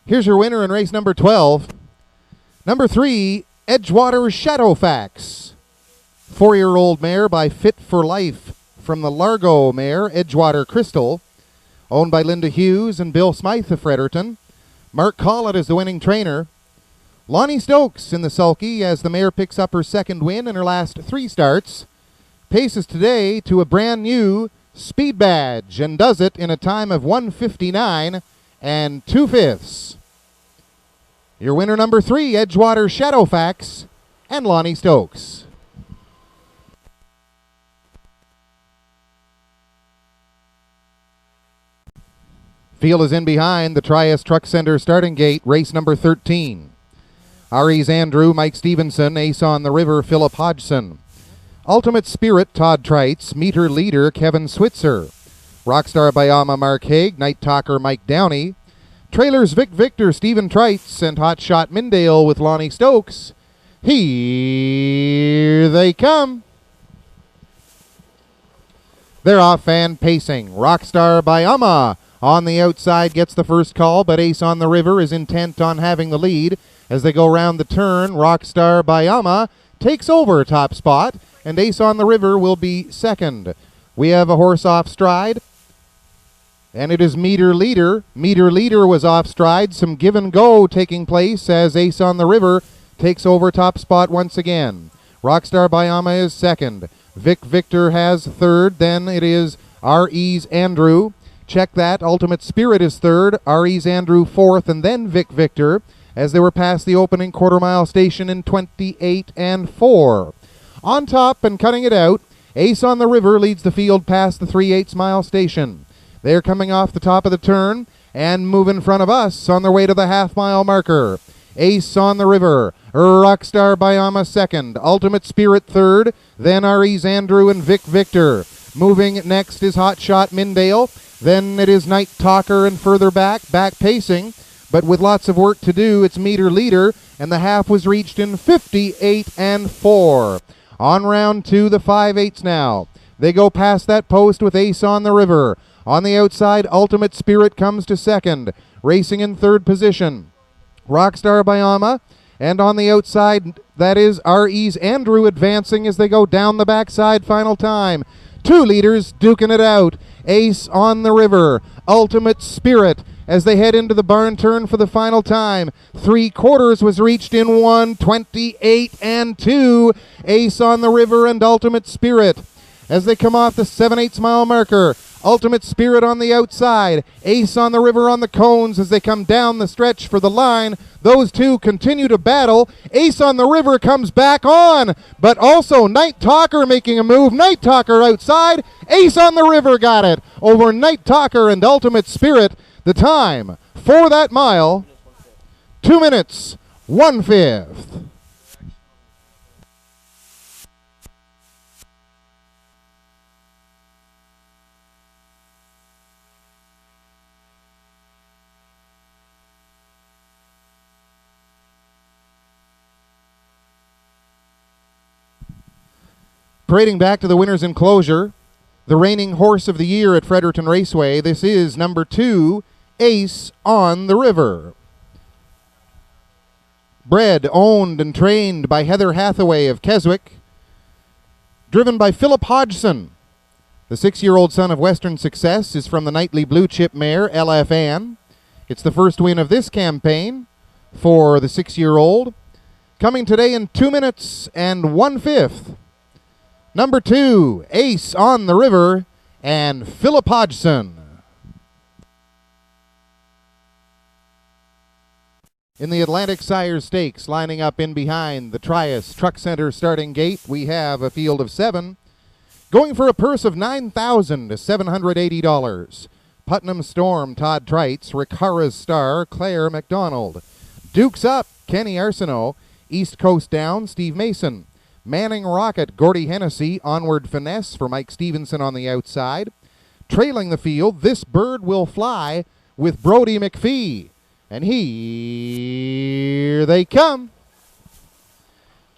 Here's your winner in race number 12. Number 3, Edgewater Shadowfax. 4-year-old mare by Fit for Life from the Largo mare, Edgewater Crystal. Owned by Linda Hughes and Bill Smythe of Fredericton. Mark Collett is the winning trainer. Lonnie Stokes in the sulky as the mare picks up her second win in her last 3 starts. Paces today to a brand new speed badge and does it in a time of 1:59 and 2/5. Your winner number 3, Edgewater Shadowfax and Lonnie Stokes. Field is in behind the Trias Truck Center starting gate, race number 13. Ari's Andrew, Mike Stevenson, Ace on the River, Philip Hodgson. Ultimate Spirit, Todd Trites, Meter Leader, Kevin Switzer. Rockstar Bayama, Mark Haig, Night Talker, Mike Downey. Trailers, Vic Victor, Stephen Trites, and Hot Shot Mindale with Lonnie Stokes. Here they come. They're off and pacing. Rockstar Bayama on the outside gets the first call, but Ace on the River is intent on having the lead. As they go round the turn, Rockstar Bayama takes over top spot, and Ace on the River will be second. We have a horse off stride, and it is Meter Leader. Meter Leader was off stride. Some give and go taking place as Ace on the River takes over top spot once again. Rockstar Bayama is second. Vic Victor has third. Then it is R.E.'s Andrew. Check that. Ultimate Spirit is third. R.E.'s Andrew fourth, and then Vic Victor as they were past the opening quarter-mile station in 28 and 4. On top and cutting it out, Ace on the River leads the field past the 3/8 mile station. They're coming off the top of the turn and move in front of us on their way to the half-mile marker. Ace on the River, Rockstar Bayama second, Ultimate Spirit third, then R.E.'s Andrew and Vic Victor. Moving next is Hot Shot Mindale, then it is Night Talker, and further back pacing, but with lots of work to do, it's Meter Leader, and the half was reached in 58 and 4. On round 2, the 5/8 now. They go past that post with Ace on the River. On the outside, Ultimate Spirit comes to second, racing in third position. Rockstar Bayama, and on the outside, that is R.E.'s Andrew advancing as they go down the backside final time. 2 leaders duking it out. Ace on the River, Ultimate Spirit, as they head into the barn turn for the final time. 3/4 was reached in 1:28 and 2. Ace on the River and Ultimate Spirit. As they come off the 7/8 mile marker, Ultimate Spirit on the outside, Ace on the River on the cones as they come down the stretch for the line. Those two continue to battle. Ace on the River comes back on, but also Night Talker making a move. Night Talker outside. Ace on the River got it over Night Talker and Ultimate Spirit. The time for that mile, 2 minutes, 1/5. Parading back to the winner's enclosure, the reigning horse of the year at Fredericton Raceway, this is number 2, Ace on the River. Bred, owned, and trained by Heather Hathaway of Keswick. Driven by Philip Hodgson. The 6-year-old son of Western Success is from the nightly blue chip mare LFN. It's the first win of this campaign for the 6-year-old. Coming today in 2 minutes and 1/5. Number 2, Ace on the River and Philip Hodgson. In the Atlantic Sire Stakes, lining up in behind the Trias Truck Center starting gate, we have a field of 7, going for a purse of $9,780. Putnam Storm, Todd Trites, Ricara's Star, Claire McDonald. Dukes Up, Kenny Arsenault, East Coast Down, Steve Mason. Manning Rocket, Gordy Hennessy, Onward Finesse for Mike Stevenson on the outside. Trailing the field, This Bird Will Fly with Brody McPhee. And here they come.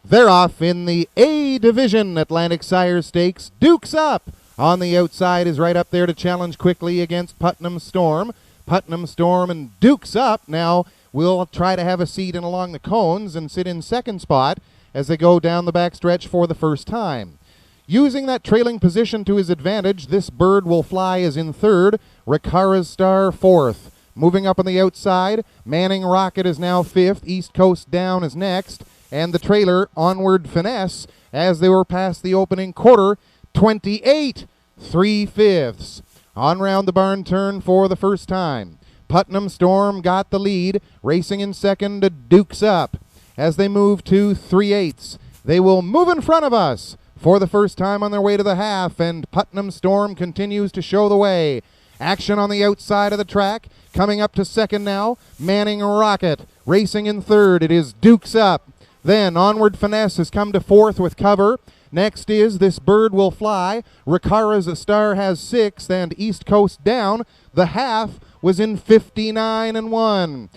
They're off in the A Division Atlantic Sire Stakes. Dukes Up on the outside is right up there to challenge quickly against Putnam Storm. Putnam Storm and Dukes Up now will try to have a seat in along the cones and sit in second spot as they go down the backstretch for the first time. Using that trailing position to his advantage, This Bird Will Fly is in third. Ricara's Star fourth. Moving up on the outside, Manning Rocket is now fifth. East Coast Down is next. And the trailer, Onward Finesse, as they were past the opening quarter, 28 3/5. On round the barn turn for the first time. Putnam Storm got the lead, racing in second to Dukes Up. As they move to 3/8, they will move in front of us for the first time on their way to the half, and Putnam Storm continues to show the way. Action on the outside of the track. Coming up to second now, Manning Rocket. Racing in third, it is Dukes Up. Then Onward Finesse has come to fourth with cover. Next is This Bird Will Fly. Ricara's Star has sixth, and East Coast Down. The half was in 59-1.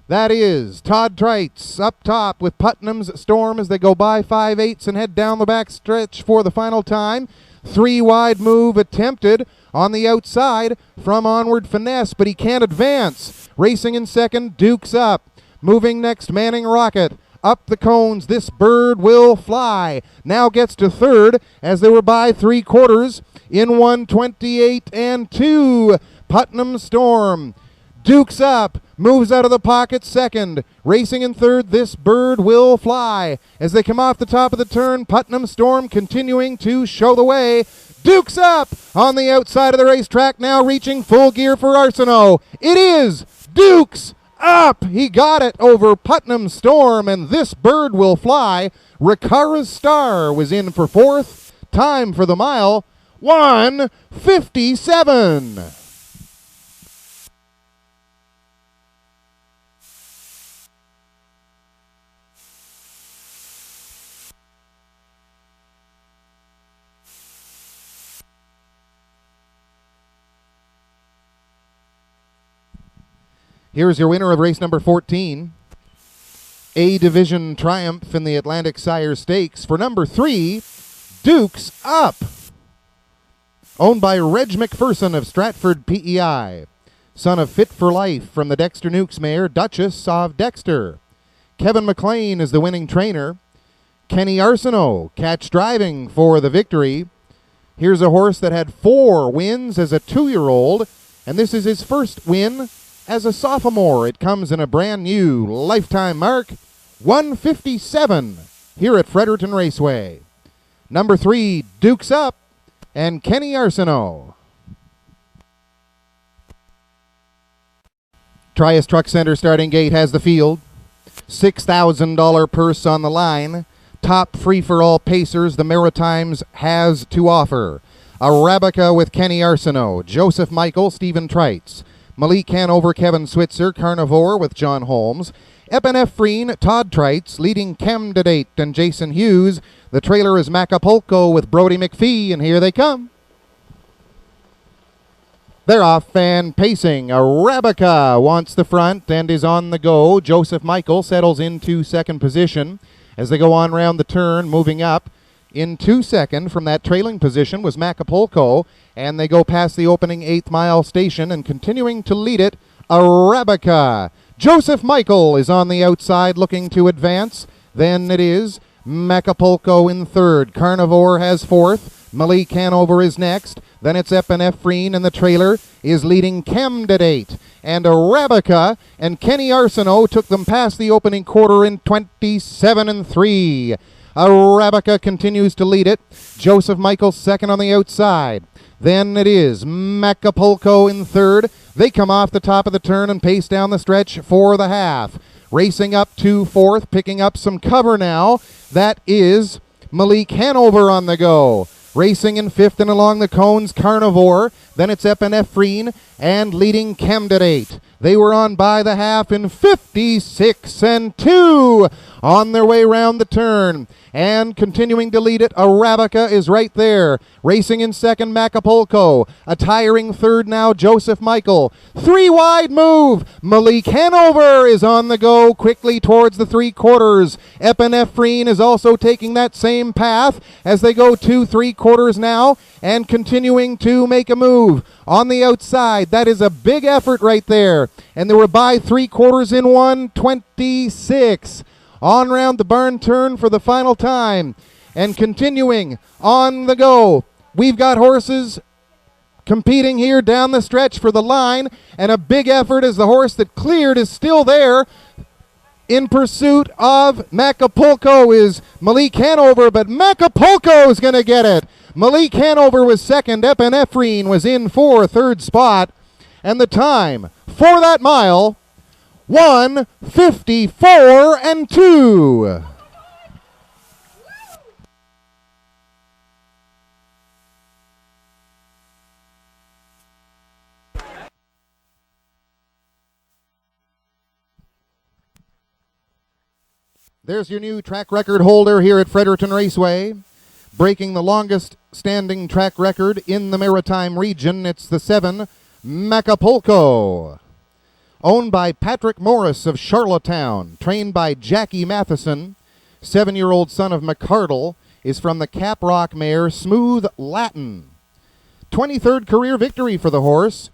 That is Todd Trites up top with Putnam's Storm as they go by 5/8 and head down the back stretch for the final time. 3 wide move attempted on the outside from Onward Finesse, but he can't advance. Racing in second, Dukes Up. Moving next, Manning Rocket. Up the cones, This Bird Will Fly. Now gets to third as they were by 3/4 in 1:28-2. Putnam Storm. Dukes Up moves out of the pocket second. Racing in third, This Bird Will Fly. As they come off the top of the turn, Putnam Storm continuing to show the way. Dukes Up on the outside of the racetrack, now reaching full gear for Arsenault. It is Dukes Up. He got it over Putnam Storm, and This Bird Will Fly. Ricara's Star was in for fourth. Time for the mile, 1:57. Here's your winner of race number 14. A Division triumph in the Atlantic Sire Stakes for number 3, Dukes Up. Owned by Reg McPherson of Stratford, PEI. Son of Fit for Life from the Dexter Nukes mare, Duchess of Dexter. Kevin McLean is the winning trainer. Kenny Arsenault, catch driving for the victory. Here's a horse that had 4 wins as a 2-year-old, and this is his first win as a sophomore. It comes in a brand new lifetime mark, 1:57 here at Fredericton Raceway. Number 3, Dukes Up, and Kenny Arsenault. Trias Truck Center starting gate has the field. $6,000 purse on the line. Top free-for-all pacers the Maritimes has to offer. Arabica with Kenny Arsenault, Joseph Michael, Stephen Trites. Malik Hanover, Kevin Switzer, Carnivore with John Holmes. Epinephrine, Todd Trites, leading Candidate and Jason Hughes. The trailer is Macapulco with Brody McPhee, and here they come. They're off and pacing. Arabica wants the front and is on the go. Joseph Michael settles into second position as they go on round the turn, moving up. Into second from that trailing position was Macapulco, and they go past the opening 8th mile station and continuing to lead it, Arabica. Joseph Michael is on the outside looking to advance. Then it is Macapulco in third. Carnivore has fourth. Malik Hanover is next. Then it's Epinephrine, and the trailer is leading Candidate. And Arabica and Kenny Arsenault took them past the opening quarter in 27-3. Arabica continues to lead it. Joseph Michael second on the outside. Then it is Macapulco in third. They come off the top of the turn and pace down the stretch for the half. Racing up to fourth, picking up some cover now. That is Malik Hanover on the go. Racing in fifth and along the cones, Carnivore. Then it's Epinephrine and leading Candidate. They were on by the half in 56-2 on their way round the turn. And continuing to lead it, Arabica is right there. Racing in second, Macapulco. A tiring third now, Joseph Michael. Three wide move. Malik Hanover is on the go quickly towards the three quarters. Epinephrine is also taking that same path as they go 2 3/4 now and continuing to make a move. On the outside, that is a big effort right there. And they were by 3/4 in 1:26. On round the barn turn for the final time. And continuing on the go. We've got horses competing here down the stretch for the line. And a big effort as the horse that cleared is still there. In pursuit of Macapulco is Malik Hanover, but Macapulco is going to get it. Malik Hanover was second. Epinephrine was in for third spot. And the time for that mile, 1:54-2. There's your new track record holder here at Fredericton Raceway. Breaking the longest standing track record in the Maritime region, it's the 7 Macapulco. Owned by Patrick Morris of Charlottetown, trained by Jackie Matheson. 7-year-old son of McCardle is from the Caprock mare Smooth Latin. 23rd career victory for the horse,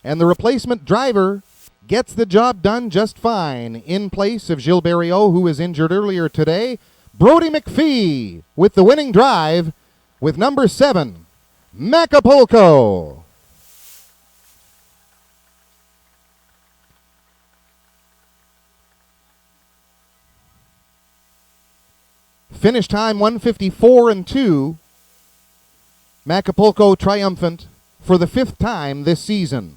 and the replacement driver gets the job done just fine. In place of Gilles Berriot, who was injured earlier today, Brody McPhee with the winning drive with number 7, Macapulco. Finish time 1:54-2. Macapulco triumphant for the 5th time this season.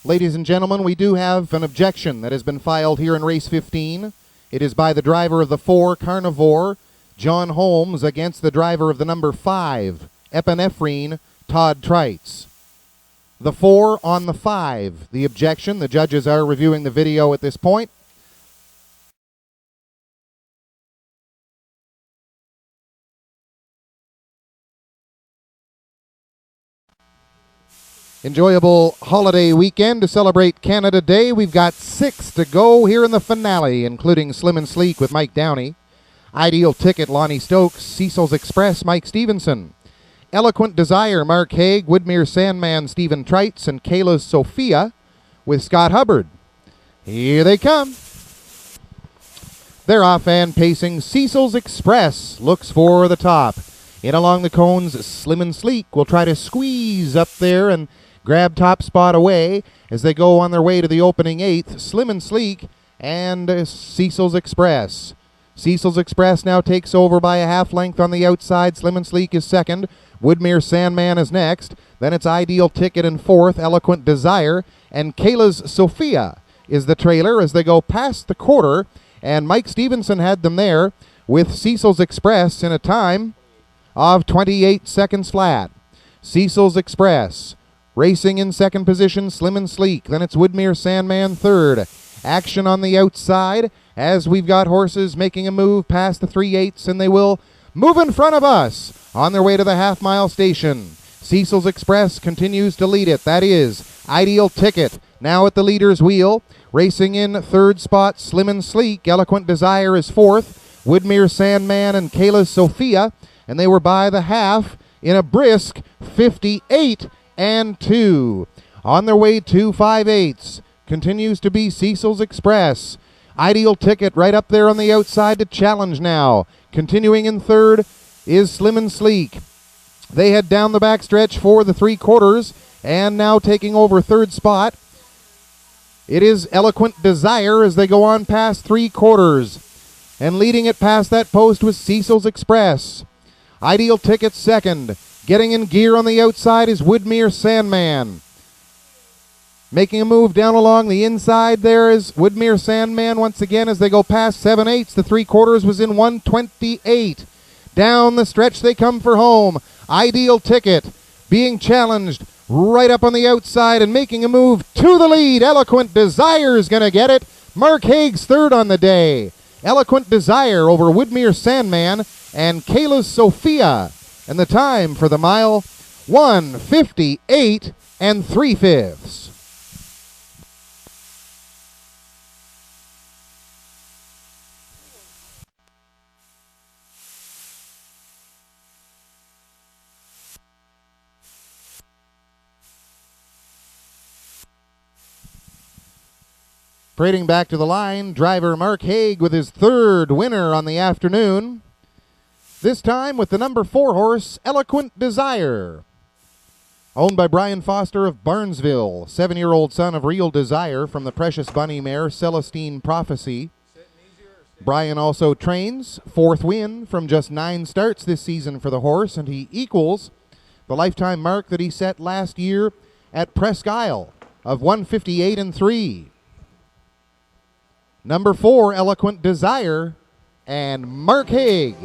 Ladies and gentlemen, we do have an objection that has been filed here in race 15. It is by the driver of the 4, Carnivore, John Holmes, against the driver of the number 5, Epinephrine, Todd Trites. The 4 on the 5. The objection, the judges are reviewing the video at this point. Enjoyable holiday weekend to celebrate Canada Day. We've got 6 to go here in the finale, including Slim and Sleek with Mike Downey, Ideal Ticket, Lonnie Stokes, Cecil's Express, Mike Stevenson, Eloquent Desire, Mark Haig, Woodmere Sandman, Stephen Trites, and Kayla's Sophia with Scott Hubbard. Here they come. They're off and pacing. Cecil's Express looks for the top. In along the cones, Slim and Sleek will try to squeeze up there and grab top spot away as they go on their way to the opening 8th. Slim and Sleek and Cecil's Express. Cecil's Express now takes over by a half length on the outside. Slim and Sleek is second. Woodmere Sandman is next. Then it's Ideal Ticket in 4th. Eloquent Desire. And Kayla's Sophia is the trailer as they go past the quarter. And Mike Stevenson had them there with Cecil's Express in a time of 28 seconds flat. Cecil's Express racing in second position, Slim and Sleek. Then it's Woodmere Sandman third. Action on the outside as we've got horses making a move past the 3/8, and they will move in front of us on their way to the half-mile station. Cecil's Express continues to lead it. That is Ideal Ticket now at the leader's wheel. Racing in third spot, Slim and Sleek. Eloquent Desire is 4th. Woodmere Sandman and Kayla's Sophia, and they were by the half in a brisk 58-2. On their way to 5/8 continues to be Cecil's Express. Ideal Ticket right up there on the outside to challenge now. Continuing in third is Slim and Sleek. They head down the backstretch for the 3/4 and now taking over third spot. It is Eloquent Desire as they go on past 3/4. And leading it past that post was Cecil's Express. Ideal Ticket second. Getting in gear on the outside is Woodmere Sandman. Making a move down along the inside there is Woodmere Sandman once again as they go past 7/8. The 3/4 was in 1:28. Down the stretch they come for home. Ideal Ticket being challenged right up on the outside and making a move to the lead. Eloquent Desire is going to get it. Mark Haig's third on the day. Eloquent Desire over Woodmere Sandman and Kayla's Sophia. And the time for the mile, 1:58 3/5. Parading back to the line, driver Mark Haig with his third winner on the afternoon. This time with the number 4 horse, Eloquent Desire. Owned by Brian Foster of Barnesville, 7-year-old son of Real Desire from the Precious Bunny mare Celestine Prophecy. Brian also trains, 4th win from just 9 starts this season for the horse, and he equals the lifetime mark that he set last year at Presque Isle of 1:58 3. Number 4, Eloquent Desire, and Mark Haig.